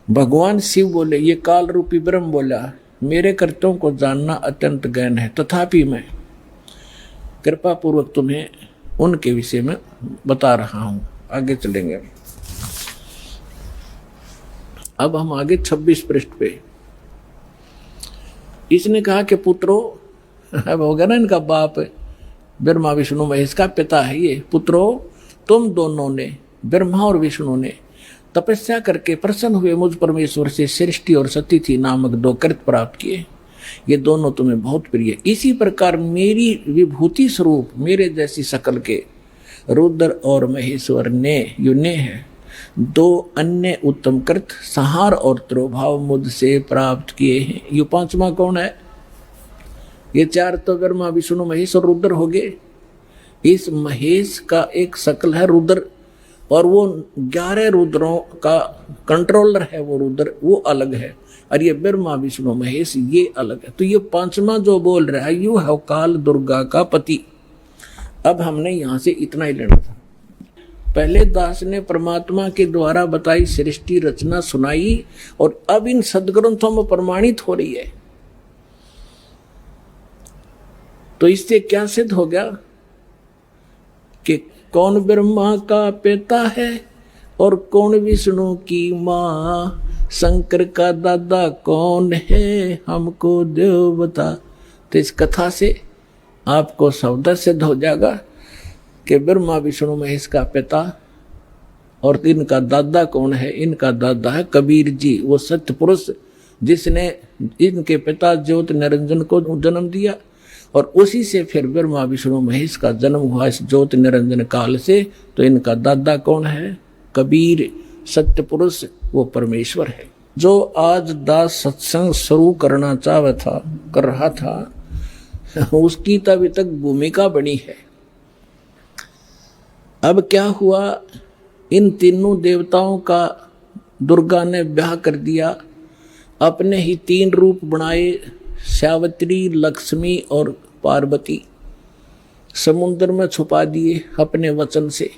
भगवान शिव बोले, ये काल रूपी ब्रह्म बोला, मेरे कर्तों को जानना अत्यंत गहन है, तथापि मैं कृपा पूर्वक तुम्हें उनके विषय में बता रहा हूं। आगे चलेंगे। अब हम आगे 26 पृष्ठ पे। इसने कहा कि पुत्रों, अब होगा ना इनका बाप ब्रह्मा विष्णु महेश का पिता है ये, पुत्रों तुम दोनों ने, ब्रह्मा और विष्णु ने तपस्या करके प्रसन्न हुए मुझ परमेश्वर से सृष्टि और सतिथि नामक 2 कृत प्राप्त किए। ये दोनों तुम्हें बहुत प्रिय। इसी प्रकार मेरी विभूति स्वरूप मेरे जैसी शकल के रुद्र और महेश्वर ने युने है 2 अन्य उत्तम कृत संहार और त्रोभाव मुझसे प्राप्त किए हैं। ये 5वां कौन है? ये 4 तो ब्रह्मा विष्णु महेश और रुद्र हो गए। इस महेश का एक शकल है रुद्र, और वो 11 रुद्रों का कंट्रोलर है वो रुद्र, वो अलग है। और ये ब्रह्मा विष्णु महेश ये अलग है। तो ये 5वां जो बोल रहा है यू है काल दुर्गा का पति। अब हमने यहां से इतना ही लेना था। पहले दास ने परमात्मा के द्वारा बताई सृष्टि रचना सुनाई, और अब इन सदग्रंथों में प्रमाणित हो रही है। तो इससे क्या सिद्ध हो गया कि कौन ब्रह्मा का पिता है और कौन विष्णु की माँ, शंकर का दादा कौन है हमको देव बता। तो इस कथा से आपको सौदा सिद्ध हो जाएगा कि ब्रह्मा विष्णु महेश का पिता और इनका दादा कौन है। इनका दादा है कबीर जी, वो सत्य पुरुष जिसने इनके पिता ज्योत निरंजन को जन्म दिया, और उसी से फिर ब्रह्मा विष्णु महेश का जन्म हुआ इस ज्योत निरंजन काल से। तो इनका दादा कौन है? कबीर सत्य पुरुष, वो परमेश्वर है। जो आज दास सत्संग शुरू करना कर रहा था, उसकी तो अभी तक भूमिका बनी है। अब क्या हुआ, इन तीनों देवताओं का दुर्गा ने ब्याह कर दिया, अपने ही 3 रूप बनाए, सावित्री, लक्ष्मी और पार्वती। समुद्र में छुपा दिए अपने वचन से।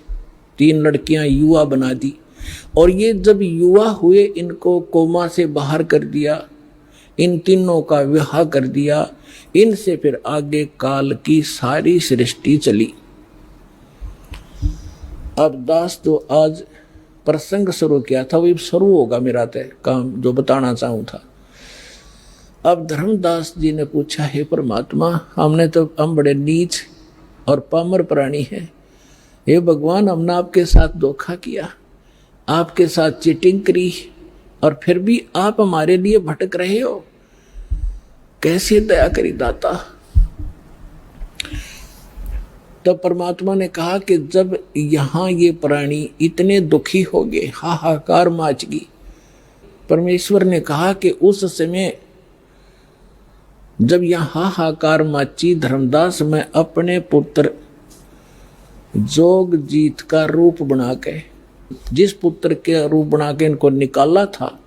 3 लड़कियां युवा बना दी, और ये जब युवा हुए इनको कोमा से बाहर कर दिया, इन तीनों का विवाह कर दिया। इनसे फिर आगे काल की सारी सृष्टि चली। अब दास तो आज प्रसंग शुरू किया था, वही शुरू होगा मेरा तय काम जो बताना चाहूं था। अब धर्मदास जी ने पूछा, हे परमात्मा, हम बड़े नीच और पामर प्राणी हैं। हे भगवान, हमने आपके साथ धोखा किया, आपके साथ चीटिंग करी, और फिर भी आप हमारे लिए भटक रहे हो। कैसे दया करी दाता। तब परमात्मा ने कहा कि जब यहां ये प्राणी इतने दुखी हो गए, हाहाकार मच गई, परमेश्वर ने कहा कि उस समय जब यह हाहाकार मची, धर्मदास मैं अपने पुत्र जोग जीत का रूप बना के, जिस पुत्र के रूप बना के इनको निकाला था,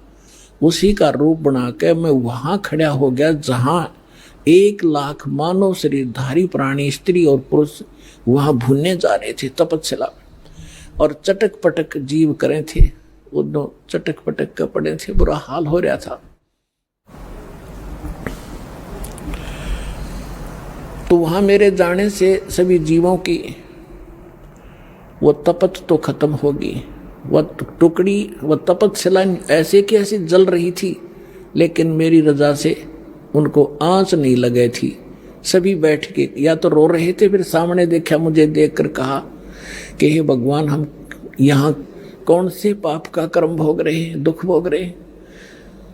उसी का रूप बना के मैं वहां खड़ा हो गया जहां 1 लाख मानव शरीरधारी प्राणी, स्त्री और पुरुष वहां भूनने जा रहे थे तपस्या, और चटक पटक जीव करे थे। वो दो चटक पटक कर पड़े थे, बुरा हाल हो रहा था। तो वहां मेरे जाने से सभी जीवों की वो तपत तो खत्म होगी। वह टुकड़ी, वह तपस्या ऐसे की ऐसी जल रही थी, लेकिन मेरी रजा से उनको आंच नहीं लगे थी। सभी बैठ के या तो रो रहे थे, फिर सामने देखा, मुझे देखकर कहा कि हे भगवान, हम यहाँ कौन से पाप का कर्म भोग रहे हैं, दुख भोग रहे हैं,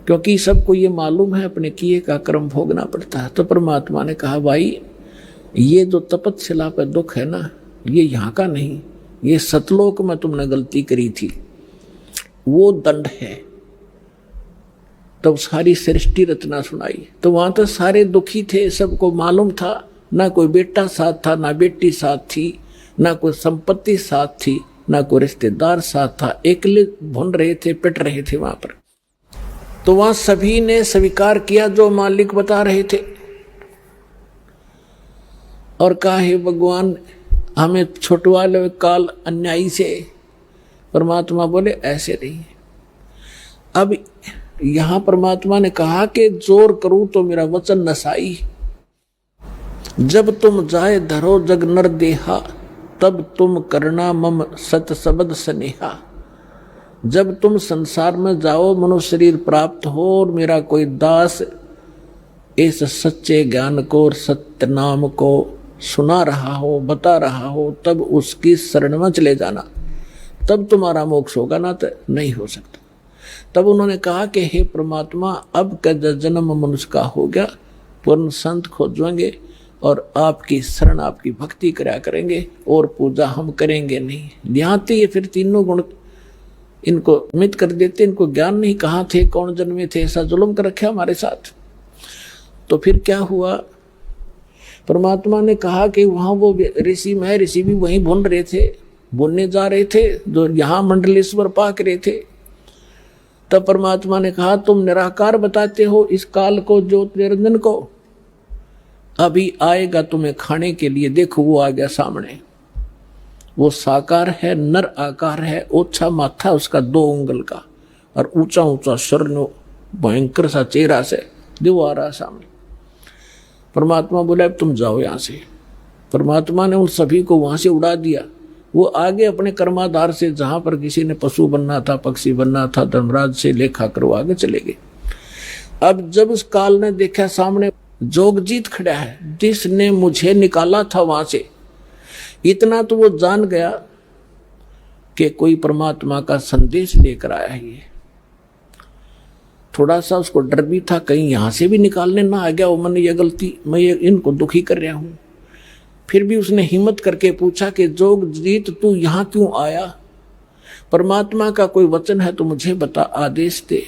क्योंकि सबको ये मालूम है अपने किए का कर्म भोगना पड़ता है। तो परमात्मा ने कहा, भाई ये जो तपस्या पर दुख है ना, ये यहाँ का नहीं, ये सतलोक में तुमने गलती करी थी, वो दंड है। तब सारी सृष्टि रचना सुनाई। तो वहां तो सारे दुखी थे, सबको मालूम था, ना कोई बेटा साथ था, ना बेटी साथ थी, ना कोई संपत्ति साथ थी, ना कोई रिश्तेदार साथ था, अकेले भुन रहे थे, पिट रहे थे वहां पर। तो वहां सभी ने स्वीकार किया जो मालिक बता रहे थे, और कहा, हे भगवान, हमें छुटवा लो काल अन्यायी से। परमात्मा बोले, ऐसे नहीं। अब यहां परमात्मा ने कहा कि जोर करूं तो मेरा वचन नसाई। जब तुम जाए धरो जग नर देहा, तब तुम करना मम सत सबद स्नेहा। जब तुम संसार में जाओ, मनुष्य शरीर प्राप्त हो, और मेरा कोई दास इस सच्चे ज्ञान को और सत्य नाम को सुना रहा हो, बता रहा हो, तब उसकी शरण में चले जाना। तब तुम्हारा मोक्ष होगा, ना तो नहीं हो सकता। तब उन्होंने कहा कि हे परमात्मा, अब का जन्म मनुष्य का हो गया, पूर्ण संत खोजेंगे और आपकी शरण आपकी भक्ति करा करेंगे और पूजा हम करेंगे नहीं। यहाँ तो ये फिर तीनों गुण इनको मिट कर देते, इनको ज्ञान नहीं, कहाँ थे, कौन जन्मे थे, ऐसा जुल्म कर रखा हमारे साथ। तो फिर क्या हुआ, परमात्मा ने कहा कि वहां वो ऋषि में ऋषि भी वहीं भुन रहे थे, भुनने जा रहे थे जो यहाँ मंडलेश्वर पाक रहे थे। तब परमात्मा ने कहा तुम निराकार बताते हो इस काल को, ज्योत निरंजन को, अभी आएगा तुम्हें खाने के लिए। देखो वो आ गया सामने, वो साकार है, नर आकार है, ओछा माथा उसका 2 उंगल का और ऊंचा ऊंचा स्वर्ण भयंकर सा चेहरा से देव आ रहा सामने। परमात्मा बोला अब तुम जाओ यहां से। परमात्मा ने उन सभी को वहां से उड़ा दिया। वो आगे अपने कर्माधार से, जहां पर किसी ने पशु बनना था, पक्षी बनना था, धर्मराज से लेखा कर वो आगे चले गए। अब जब उस काल ने देखा सामने जोगजीत खड़ा है, जिसने मुझे निकाला था वहां से, इतना तो वो जान गया कि कोई परमात्मा का संदेश लेकर आया है। ये थोड़ा सा उसको डर भी था, कहीं यहां से भी निकालने ना आ गया वो, मैंने ये गलती, मैं ये इनको दुखी कर रहा हूं। फिर भी उसने हिम्मत करके पूछा कि जोगजीत तू यहां क्यों आया? परमात्मा का कोई वचन है तो मुझे बता, आदेश दे,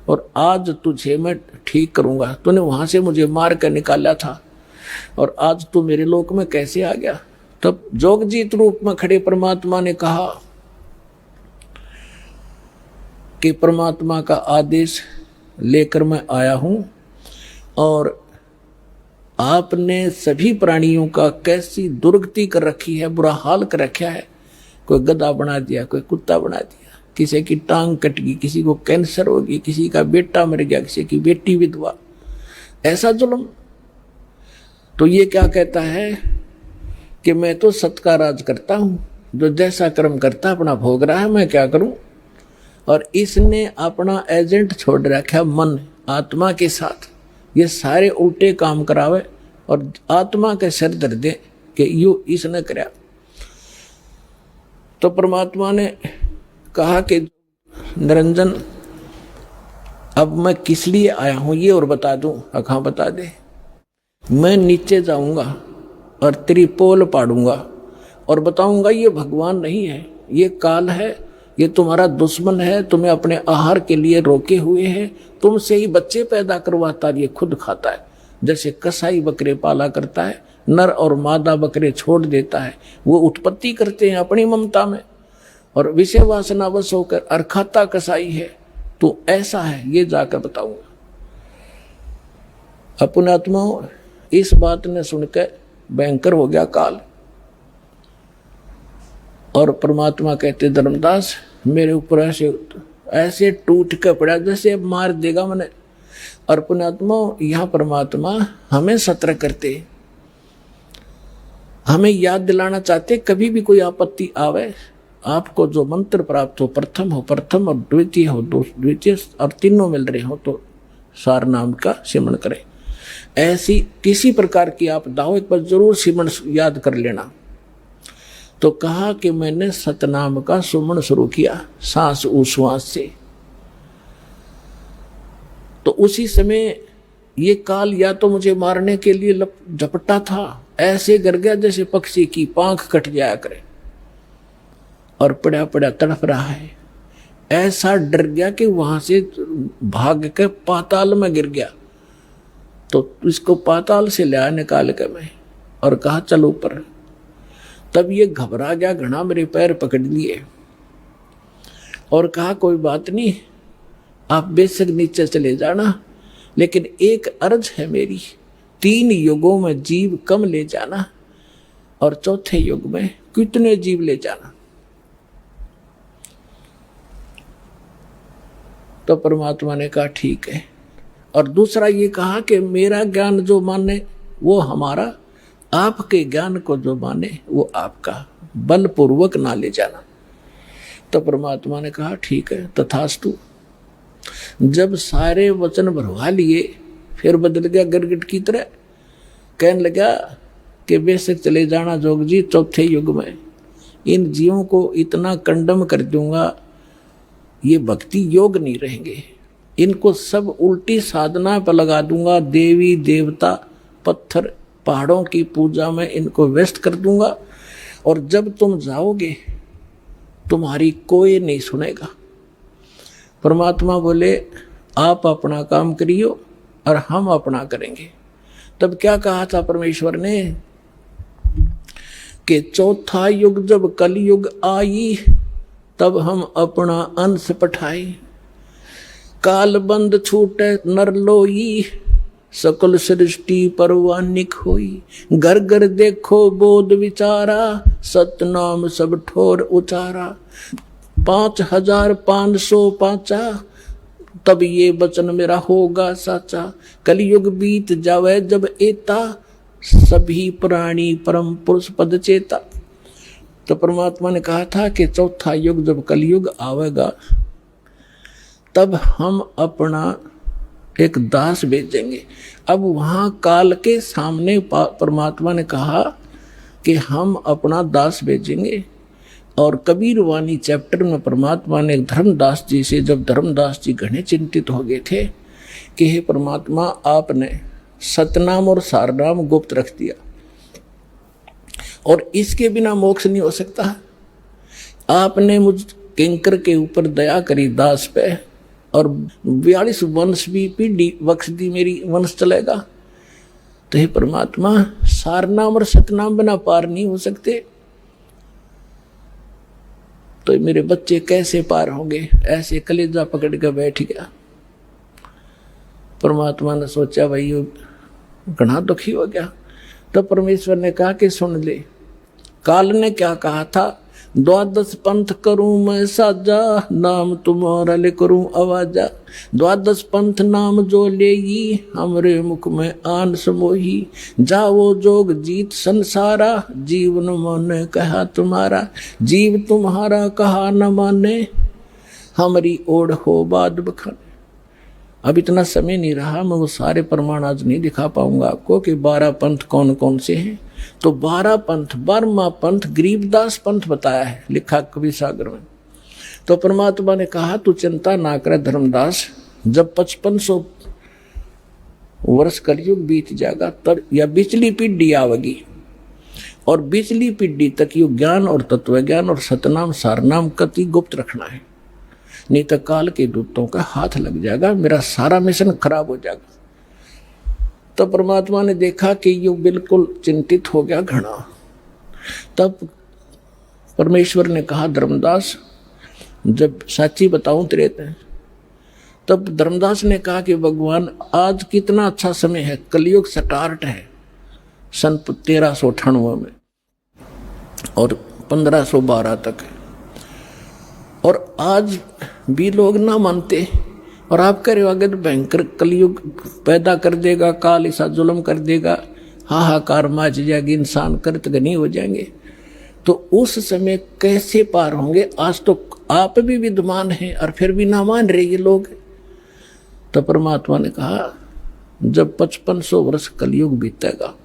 और आज तुझे मैं ठीक करूंगा। तूने वहां से मुझे मार कर निकाला था और आज तू मेरे लोक में कैसे आ गया? तब जोगजीत रूप में खड़े परमात्मा ने कहा कि परमात्मा का आदेश लेकर मैं आया हूं और आपने सभी प्राणियों का कैसी दुर्गति कर रखी है, बुरा हाल कर रखा है। कोई गधा बना दिया, कोई कुत्ता बना दिया, किसी की टांग कट गई, किसी को कैंसर हो गई, किसी का बेटा मर गया, किसी की बेटी विधवा, ऐसा जुल्म। तो ये क्या कहता है कि मैं तो सत का राज करता हूं, जो जैसा कर्म करता अपना भोग रहा है, मैं क्या करूं? और इसने अपना एजेंट छोड़ रखा मन आत्मा के साथ, ये सारे उल्टे काम करावे और आत्मा के सिर दर दे कि यू इसने कराया। तो परमात्मा ने कहा कि निरंजन अब मैं किस लिए आया हूं ये और बता दूं? हाँ बता दे। मैं नीचे जाऊंगा और त्रिपोल पाड़ूंगा और बताऊंगा ये भगवान नहीं है, ये काल है, ये तुम्हारा दुश्मन है, तुम्हें अपने आहार के लिए रोके हुए है, तुमसे ही बच्चे पैदा करवाता है, ये खुद खाता है। जैसे कसाई बकरे पाला करता है, नर और मादा बकरे छोड़ देता है, वो उत्पत्ति करते हैं अपनी ममता में और विषय वासनावश होकर, और खाता कसाई है। तो ऐसा है, ये जाकर बताऊंगा। अपने आत्माओं, इस बात ने सुनकर भयंकर हो गया काल और परमात्मा कहते धर्मदास मेरे ऊपर ऐसे टूट के पड़ा जैसे अब मार देगा मैंने। और पुण्यात्मा, यह परमात्मा हमें सतर्क करते, हमें याद दिलाना चाहते, कभी भी कोई आपत्ति आवे, आपको जो मंत्र प्राप्त हो, प्रथम हो प्रथम और द्वितीय हो द्वितीय और तीनों मिल रहे हो तो सार नाम का सिमरण करें। ऐसी किसी प्रकार की आपदा हो, एक बार जरूर सिमरण याद कर लेना। तो कहा कि मैंने सतनाम का सुमन शुरू किया सांस उश्वास से। तो उसी समय ये काल या तो मुझे मारने के लिए झपटा था, ऐसे गिर गया जैसे पक्षी की पांख कट जाया करे और पड़ा पड़ा तड़प रहा है। ऐसा डर गया कि वहां से भाग के पाताल में गिर गया। तो इसको पाताल से लिया निकाल के मैं और कहा चल ऊपर। तब ये घबरा गया घना, मेरे पैर पकड़ लिए और कहा कोई बात नहीं, आप बेशक नीचे चले जाना, लेकिन एक अर्ज है मेरी, 3 युगों में जीव कम ले जाना और चौथे युग में कितने जीव ले जाना। तो परमात्मा ने कहा ठीक है। और दूसरा ये कहा कि मेरा ज्ञान जो माने वो हमारा, आपके ज्ञान को जो माने वो आपका, बलपूर्वक ना ले जाना। तो परमात्मा ने कहा ठीक है तथास्तु। जब सारे वचन भरवा लिए फिर बदल गया गिरगिट की तरह, कहने लगा कि बेशक चले जाना जोग जी चौथे युग में, इन जीवों को इतना कंडम कर दूंगा, ये भक्ति योग नहीं रहेंगे। इनको सब उल्टी साधना पर लगा दूंगा, देवी देवता पत्थर पहाड़ों की पूजा में इनको व्यस्त कर दूंगा, और जब तुम जाओगे तुम्हारी कोई नहीं सुनेगा। परमात्मा बोले आप अपना काम करियो और हम अपना करेंगे। तब क्या कहा था परमेश्वर ने कि चौथा युग जब कलयुग आई, तब हम अपना अंश पठाई। काल बंद छूटे नर लोई, सकल सृष्टि परवानिक होई। घर घर देखो बोध विचारा, सतनाम सब ठोर उचारा। 5505 तब ये वचन मेरा होगा साचा। कलयुग बीत जावे जब एता, सभी प्राणी परम पुरुष पद चेता। तो परमात्मा ने कहा था कि चौथा युग जब कलयुग आवेगा, तब हम अपना एक दास भेजेंगे। अब वहां काल के सामने परमात्मा ने कहा कि हम अपना दास भेजेंगे। और कबीर वाणी चैप्टर में परमात्मा ने धर्मदास जी से, जब धर्मदास जी घने चिंतित हो गए थे कि हे परमात्मा, आपने सतनाम और सारनाम गुप्त रख दिया और इसके बिना मोक्ष नहीं हो सकता। आपने मुझ किंकर के ऊपर दया करी दास पे, और 42 वंश भी पीढ़ी बख्श दी, मेरी वंश चलेगा। तो हे परमात्मा, सारनाम और सतनाम बिना पार नहीं हो सकते, तो मेरे बच्चे कैसे पार होंगे? ऐसे कलेजा पकड़ कर बैठ गया। परमात्मा ने सोचा भाई घना दुखी हो गया। तो परमेश्वर ने कहा कि सुन ले, काल ने क्या कहा था, 12 पंथ करूं मैं साजा, नाम तुम्हारा ले करूं आवाजा। 12 पंथ नाम जो लेगी, हमरे मुख में आन समोही। जाओ जोग जीत संसारा, जीवन मन कहा तुम्हारा। जीव तुम्हारा कहा न माने, हमारी ओढ़ हो बाद बखाने। अब इतना समय नहीं रहा, मैं वो सारे प्रमाण आज नहीं दिखा पाऊंगा आपको कि 12 पंथ कौन कौन से हैं। तो 12 पंथ, 12वां पंथ गरीबदास पंथ बताया है, लिखा कवि सागर में। तो परमात्मा ने कहा तू चिंता ना करे धर्मदास, जब 5500 वर्ष कलयुग बीत जाएगा तब या बिचली पीढ़ी आवेगी, और बिचली पीढ़ी तक यु ज्ञान और तत्व ज्ञान और सतनाम सारनाम कति गुप्त रखना है, नहीं तो काल के दूतों का हाथ लग जाएगा, मेरा सारा मिशन खराब हो जाएगा। तो परमात्मा ने देखा कि यू बिल्कुल चिंतित हो गया घना। तब परमेश्वर ने कहा धर्मदास, जब साची बताऊं तेरे, तब धर्मदास ने कहा कि भगवान आज कितना अच्छा समय है, कलयुग स्टार्ट है सन 1398 में और 1512 तक है, और आज भी लोग ना मानते, और आप कह रहे हो आगे तो भयंकर कलयुग पैदा कर देगा, काल ऐसा जुल्म कर देगा, हाहाकार मच जाएगी, इंसान कृतघ्नी हो जाएंगे। तो उस समय कैसे पार होंगे? आज तो आप भी विद्वान हैं और फिर भी ना मान रहे ये लोग। तो परमात्मा ने कहा जब 5500 वर्ष कलयुग बीतेगा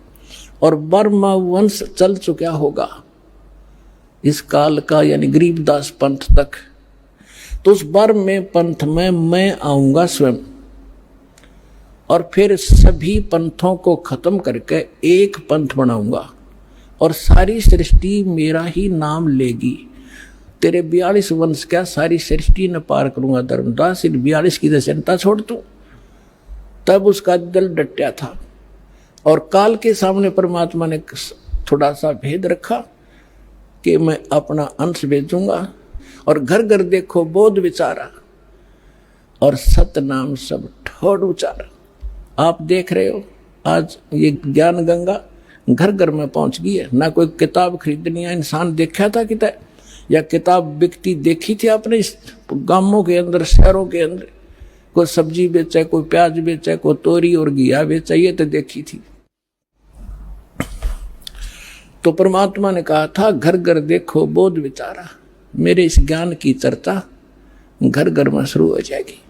और बर्मा वंश चल चुका होगा इस काल का, यानी गरीबदास पंथ तक, तो उस बर्म में पंथ में मैं आऊंगा स्वयं, और फिर सभी पंथों को खत्म करके एक पंथ बनाऊंगा और सारी सृष्टि मेरा ही नाम लेगी। तेरे 42 वंश क्या सारी सृष्टि न पार करूंगा धर्मदास, इन 42 की चिंता छोड़ तू। तब उसका दिल डटा था, और काल के सामने परमात्मा ने थोड़ा सा भेद रखा कि मैं अपना अंश भेजूंगा, और घर घर देखो बोध विचारा, और सतनाम सब ठोड़ उचारा। आप देख रहे हो आज ये ज्ञान गंगा घर घर में पहुंच गई है। ना कोई किताब खरीदनी है, इंसान देखा था कि या किताब बिकती देखी थी आपने इस गांवों के अंदर, शहरों के अंदर? कोई सब्जी बेचा, कोई प्याज बेचा, कोई तोरी और घिया बेचा, ये तो देखी थी। तो परमात्मा ने कहा था घर घर देखो बोध विचारा, मेरे इस ज्ञान की चर्चा घर घर में शुरू हो जाएगी।